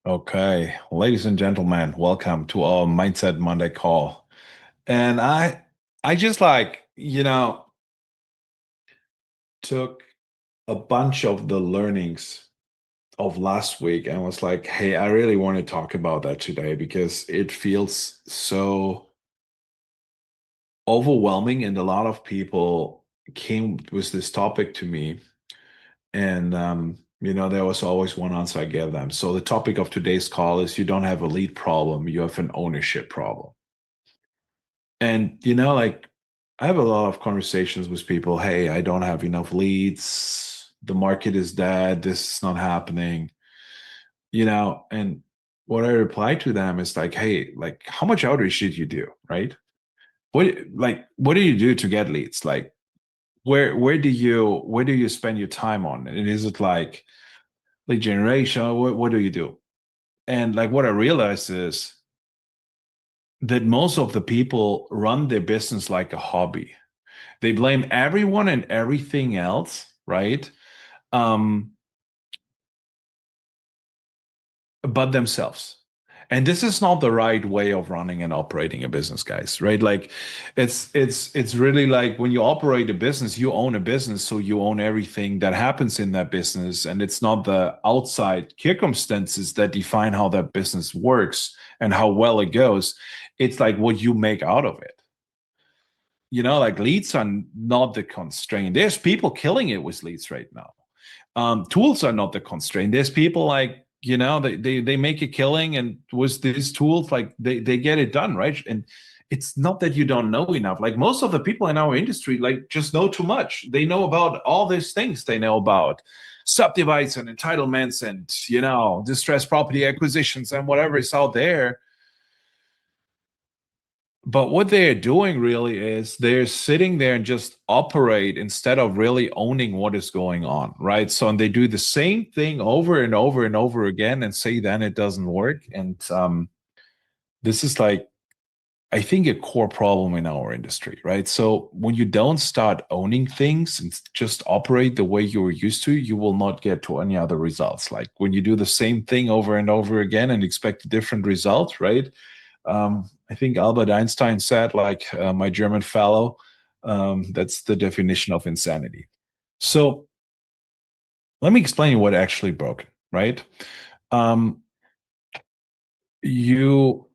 Okay, ladies and gentlemen, welcome to our Mindset Monday call. And I just took a bunch of the learnings of last week and was like, hey, I really want to talk about that today because it feels so overwhelming. And a lot of people came with this topic to me. And there was always one answer I gave them. So the topic of today's call is you don't have a lead problem, you have an ownership problem. And I have a lot of conversations with people. Hey, I don't have enough leads. The market is dead. This is not happening. And what I reply to them is like, hey, like how much outreach should you do, right? What do you do to get leads? Like where do you spend your time on? And is it like lead generation? What do you do? And like what I realized is that most of the people run their business like a hobby. They blame everyone and everything else, right? Um, but themselves. And this is not the right way of running and operating a business, guys, right? Like it's really like when you operate a business, you own a business, so you own everything that happens in that business. And it's not the outside circumstances that define how that business works and how well it goes. It's like what you make out of it. Like leads are not the constraint. There's people killing it with leads right now. Tools are not the constraint. There's people like, they make a killing and with these tools, like they get it done, right? And it's not that you don't know enough. Like most of the people in our industry, like just know too much. They know about all these things they know about subdivides and entitlements and, distressed property acquisitions and whatever is out there. But what they're doing really is they're sitting there and just operate instead of really owning what is going on, right? So, and they do the same thing over and over and over again and say then it doesn't work. And this is like, I think, a core problem in our industry, right? So, when you don't start owning things and just operate the way you were used to, you will not get to any other results. Like when you do the same thing over and over again and expect a different result, right? I think Albert Einstein said, like my German fellow, that's the definition of insanity. So let me explain what actually broke, right? Um, you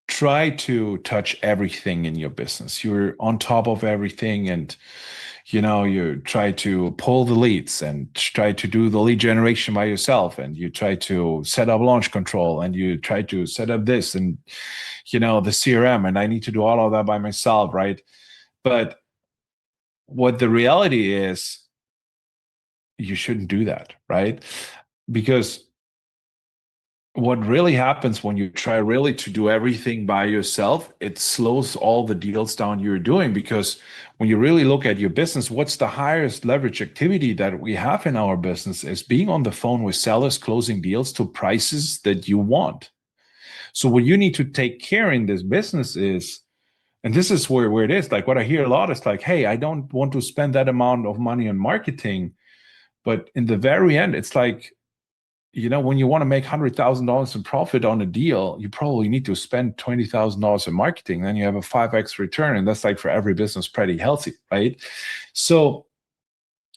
try to touch everything in your business. You're on top of everything and you try to pull the leads and try to do the lead generation by yourself and you try to set up launch control and you try to set up this and the CRM and I need to do all of that by myself, right? But what the reality is, you shouldn't do that, right? Because what really happens when you try really to do everything by yourself, it slows all the deals down you're doing. Because when you really look at your business, what's the highest leverage activity that we have in our business is being on the phone with sellers, closing deals to prices that you want. So what you need to take care in this business is, and this is where it is, like what I hear a lot is like, hey, I don't want to spend that amount of money on marketing. But in the very end, it's like, when you want to make $100,000 in profit on a deal, you probably need to spend $20,000 in marketing. Then you have a 5x return. And that's like for every business pretty healthy, right? So,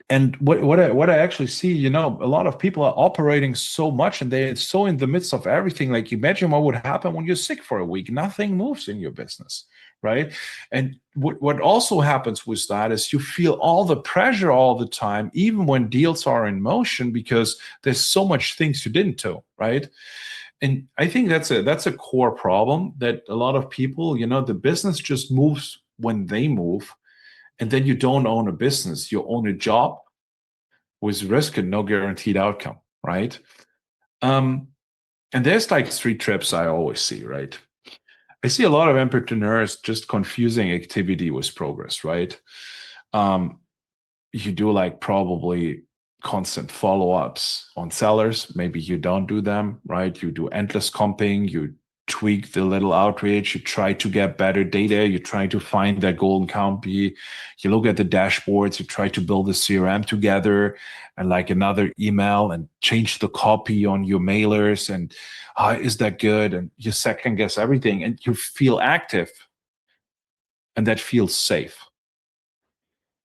and what I actually see, a lot of people are operating so much and they're so in the midst of everything. Like imagine what would happen when you're sick for a week. Nothing moves in your business, right? And what also happens with that is you feel all the pressure all the time, even when deals are in motion, because there's so much things you didn't do, right? And I think that's a core problem that a lot of people, the business just moves when they move, and then you don't own a business, you own a job with risk and no guaranteed outcome, right? Um, and there's like three trips I always see, right? I see a lot of entrepreneurs just confusing activity with progress, right? Um, you do like probably constant follow-ups on sellers. Maybe you don't do them, right? You do endless comping, you tweak the little outreach, you try to get better data, you try to find that golden copy, you look at the dashboards, you try to build a CRM together and like another email and change the copy on your mailers and is that good? And you second guess everything and you feel active and that feels safe.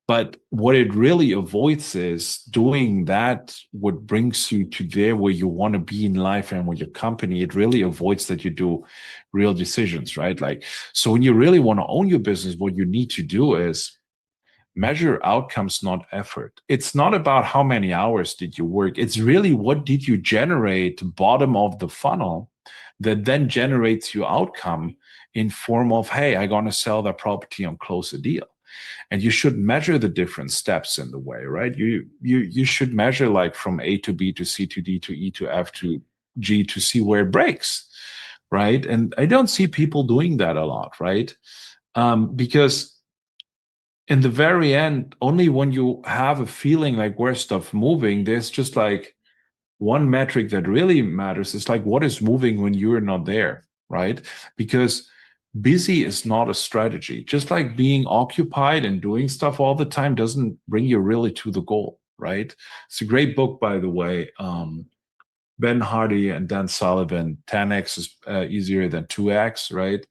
But what it really avoids is doing that, what brings you to there where you want to be in life and with your company. It really avoids that you do real decisions, right? Like, so when you really want to own your business, what you need to do is measure outcomes, not effort. It's not about how many hours did you work. It's really what did you generate bottom of the funnel that then generates your outcome in form of, hey, I'm going to sell that property and close a deal. And you should measure the different steps in the way, right? You should measure like from A to B to C to D to E to F to G to see where it breaks, right? And I don't see people doing that a lot, right? Because in the very end, only when you have a feeling like where's stuff moving, there's just like one metric that really matters. It's like what is moving when you're not there, right? Because busy is not a strategy. Just like being occupied and doing stuff all the time doesn't bring you really to the goal, right? It's a great book, by the way. Ben Hardy and Dan Sullivan, 10x is easier than 2x, right?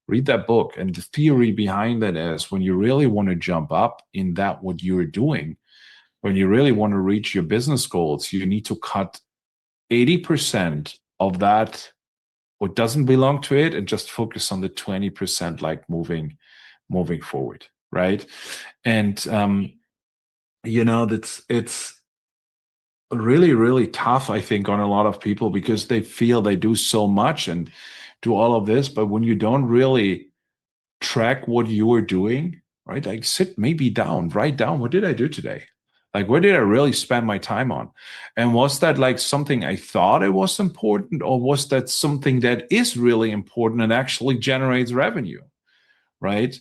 Read that book. And the theory behind that is when you really want to jump up in that what you're doing, when you really want to reach your business goals, you need to cut 80% of that what doesn't belong to it and just focus on the 20% like moving forward, right? And it's really, really tough, I think, on a lot of people because they feel they do so much and do all of this, but when you don't really track what you are doing, right? Like sit maybe down, write down, what did I do today? Like, where did I really spend my time on? And was that like something I thought it was important, or was that something that is really important and actually generates revenue, right?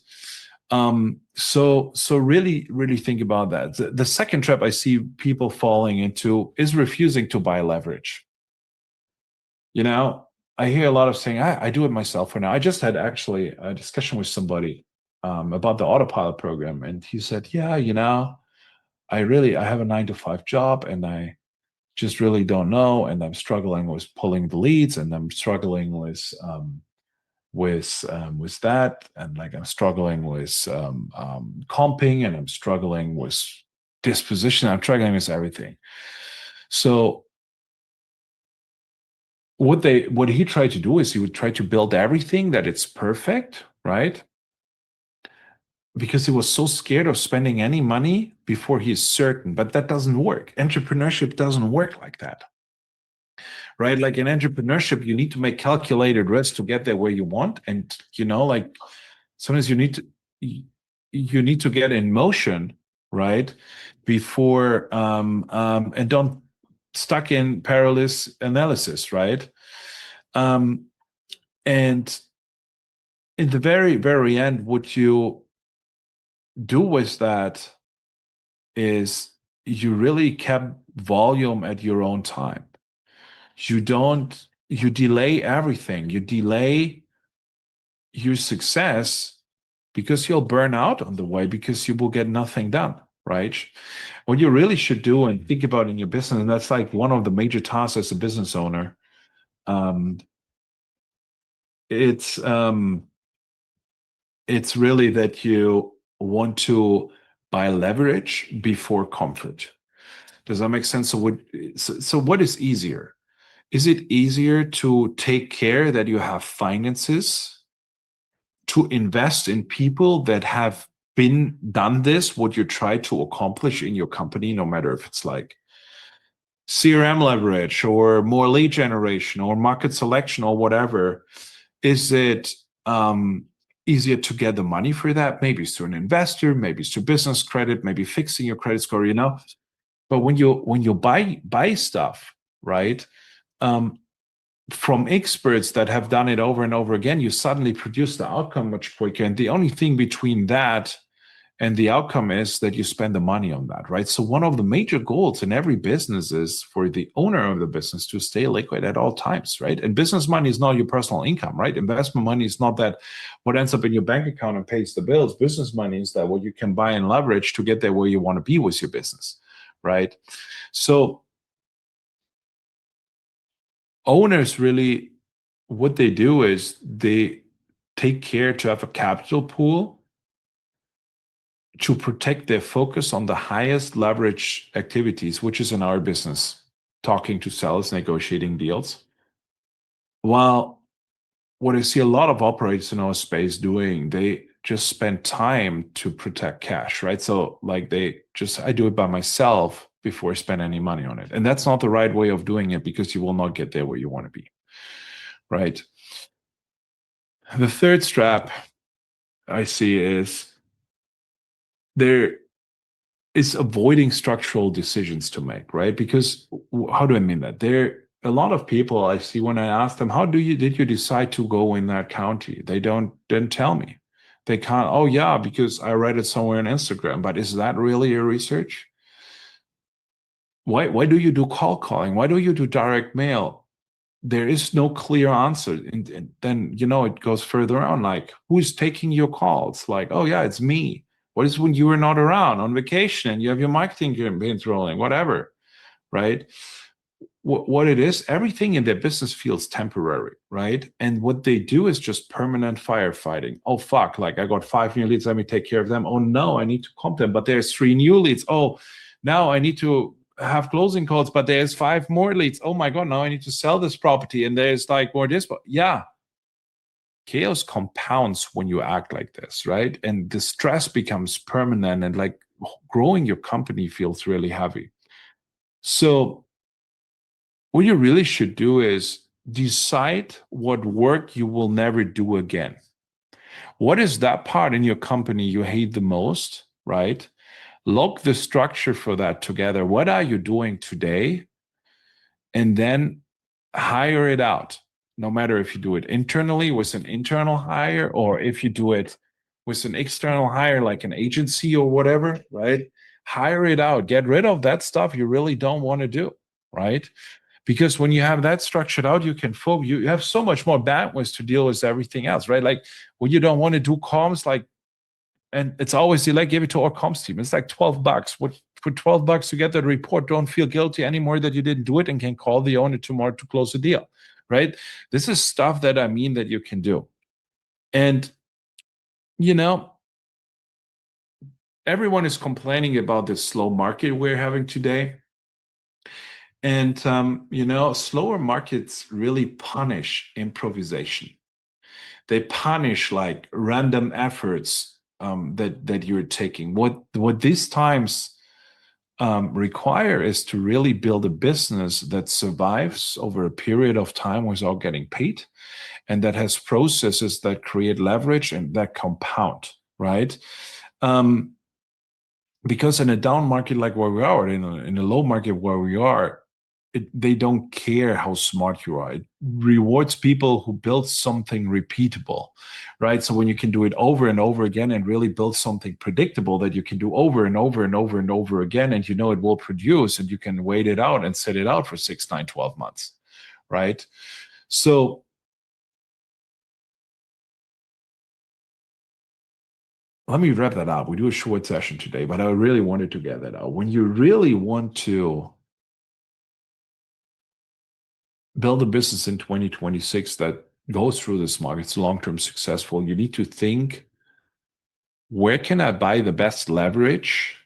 So really, really think about that. The second trap I see people falling into is refusing to buy leverage. I hear a lot of saying, I do it myself for now. I just had actually a discussion with somebody about the autopilot program, and he said, yeah, I have a 9 to 5 job and I just really don't know. And I'm struggling with pulling the leads and I'm struggling with that. And like, I'm struggling with comping and I'm struggling with disposition. I'm struggling with everything. So what he tried to do is he would try to build everything that it's perfect, right? Because he was so scared of spending any money before he's certain. But that doesn't work. Entrepreneurship doesn't work like that, right? Like in entrepreneurship, you need to make calculated risks to get there where you want. And, like sometimes you need to get in motion, right? Before, and don't stuck in perilous analysis, right? And in the very, very end, what you do with that is you really kept volume at your own time. You delay everything. You delay your success because you'll burn out on the way because you will get nothing done, right? What you really should do and think about in your business, and that's like one of the major tasks as a business owner, it's really that you want to buy leverage before comfort. Does that make sense? So what is easier? Is it easier to take care that you have finances, to invest in people that have done this, what you try to accomplish in your company, no matter if it's like CRM leverage or more lead generation or market selection or whatever? Is it easier to get the money for that? Maybe it's through an investor, maybe it's through business credit, maybe fixing your credit score, But when you buy stuff, right, from experts that have done it over and over again, you suddenly produce the outcome much quicker. And the only thing between that And the outcome is that you spend the money on that, right? So one of the major goals in every business is for the owner of the business to stay liquid at all times, right? And business money is not your personal income, right? Investment money is not that what ends up in your bank account and pays the bills. Business money is that what you can buy and leverage to get there where you want to be with your business, right? So owners really, what they do is they take care to have a capital pool to protect their focus on the highest leverage activities, which is in our business, talking to sellers, negotiating deals. While what I see a lot of operators in our space doing, they just spend time to protect cash, right? So like I do it by myself before I spend any money on it. And that's not the right way of doing it because you will not get there where you want to be, right? The third strap I see is there is avoiding structural decisions to make, right? Because how do I mean that? A lot of people I see when I ask them, how did you decide to go in that county? They didn't tell me. They can't, oh yeah, because I read it somewhere on Instagram. But is that really your research? Why do you do cold calling? Why do you do direct mail? There is no clear answer. And then, it goes further on, like, who's taking your calls? Like, oh yeah, it's me. What is when you are not around on vacation and you have your marketing campaigns rolling, whatever, right? What it is, everything in their business feels temporary, right? And what they do is just permanent firefighting. Oh, fuck, like I got 5 new leads, let me take care of them. Oh no, I need to comp them, but there's 3 new leads. Oh, now I need to have closing calls, but there's 5 more leads. Oh my God, now I need to sell this property and there's like more this. Yeah, chaos compounds when you act like this, right? And the stress becomes permanent and like growing your company feels really heavy. So what you really should do is decide what work you will never do again. What is that part in your company you hate the most, right? Look the structure for that together. What are you doing today? And then hire it out. No matter if you do it internally with an internal hire or if you do it with an external hire like an agency or whatever, right? Hire it out. Get rid of that stuff you really don't want to do, right? Because when you have that structured out, you can focus. You have so much more bandwidth to deal with everything else, right? Like when you don't want to do comms, like, and it's always like give it to our comms team. It's like $12. What for $12 to get that report? Don't feel guilty anymore that you didn't do it and can call the owner tomorrow to close the deal, right? This is stuff that I mean that you can do, and everyone is complaining about this slow market we're having today. And, slower markets really punish improvisation. They punish like random efforts that you're taking. What these times require is to really build a business that survives over a period of time without getting paid, and that has processes that create leverage and that compound, right? Because in a down market like where we are, in a low market where we are, they don't care how smart you are. It rewards people who build something repeatable, right? So when you can do it over and over again and really build something predictable that you can do over and over and over and over again, and it will produce, and you can wait it out and set it out for 6, 9, 12 months, right? So let me wrap that up. We do a short session today, but I really wanted to get that out. When you really want to build a business in 2026 that goes through this market, it's long-term successful, you need to think, where can I buy the best leverage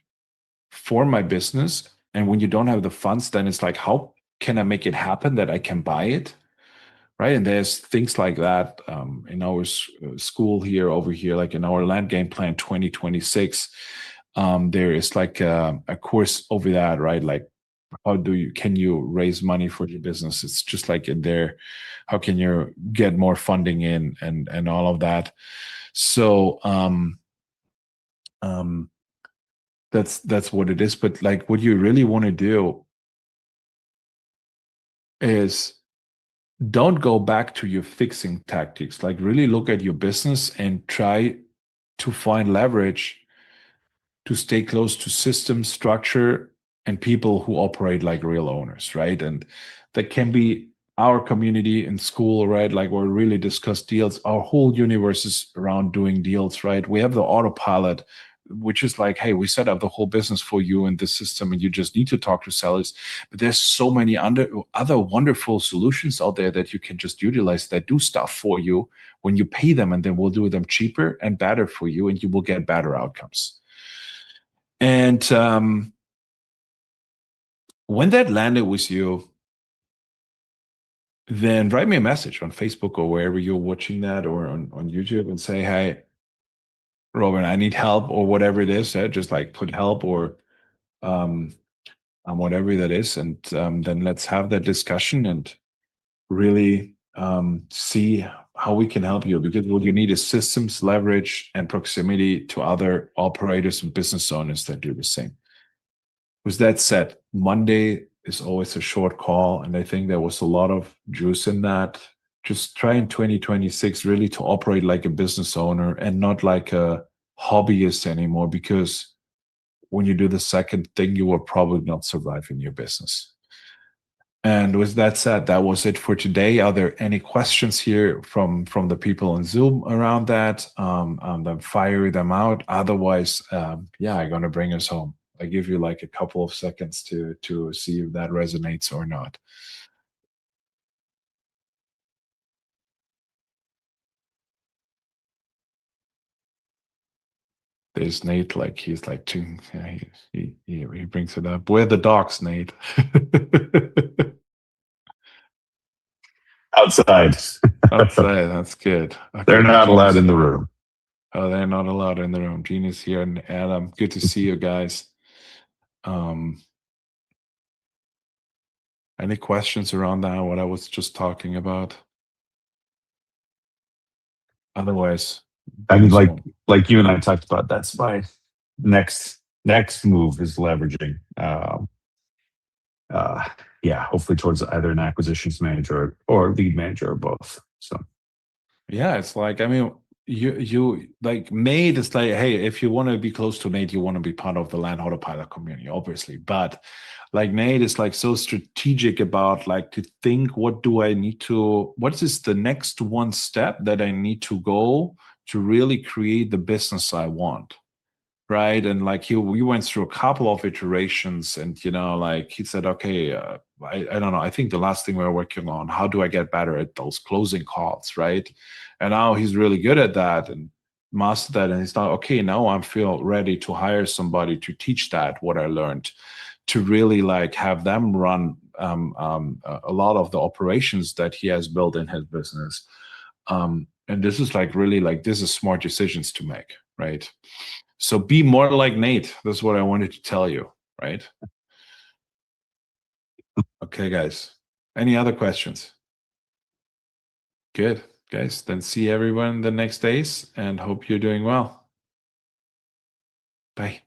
for my business? And when you don't have the funds, then it's like, how can I make it happen that I can buy it? Right. And there's things like that in our school here, over here, like in our Land Game Plan 2026. There is like a course over that, right? Like, can you raise money for your business? It's just like in there, how can you get more funding in and all of that. So that's what it is. But like what you really want to do is don't go back to your fixing tactics. Like really look at your business and try to find leverage to stay close to system structure and people who operate like real owners, right? And that can be our community in school, right? Like we really discuss deals. Our whole universe is around doing deals, right? We have the autopilot, which is like, hey, we set up the whole business for you in this system and you just need to talk to sellers. But there's so many other wonderful solutions out there that you can just utilize that do stuff for you when you pay them, and then we'll do them cheaper and better for you, and you will get better outcomes. And when that landed with you, then write me a message on Facebook or wherever you're watching that, or on YouTube, and say, hey, Robin, I need help, or whatever it is. Just like put help or whatever that is. And then let's have that discussion and really see how we can help you, because what you need is systems, leverage, and proximity to other operators and business owners that do the same. With that said, Monday is always a short call, and I think there was a lot of juice in that. Just try in 2026 really to operate like a business owner and not like a hobbyist anymore, because when you do the second thing, you will probably not survive in your business. And with that said, that was it for today. Are there any questions here from the people on Zoom around that? Then fire them out. Otherwise, yeah, I'm gonna bring us home. I give you like a couple of seconds to see if that resonates or not. There's Nate, like he's like, yeah, he brings it up. Where are the dogs, Nate? Outside. Outside, that's good. Okay, They're not Genius. allowed in the room. Oh, they're not allowed in the room. Genius here and Adam. Good to see you guys. Any questions around that, what I was just talking about? Otherwise, I mean, like you and I talked about, that's my next move is leveraging. Yeah, hopefully towards either an acquisitions manager or lead manager or both. So yeah, it's like, I mean, you like Nate is like, hey, if you want to be close to Nate, you want to be part of the Land Autopilot community, obviously. But like Nate is like so strategic about like to think, what is the next one step that I need to go to really create the business I want? Right. And like we went through a couple of iterations, and like he said, okay, I don't know, I think the last thing we were working on, how do I get better at those closing calls, right? And now he's really good at that and mastered that, and he's not okay, now I feel ready to hire somebody to teach that what I learned, to really like have them run a lot of the operations that he has built in his business. And this is like really like, this is smart decisions to make, right? So be more like Nate. That's what I wanted to tell you, right? Okay, guys. Any other questions? Good, guys. Then see everyone the next days and hope you're doing well. Bye.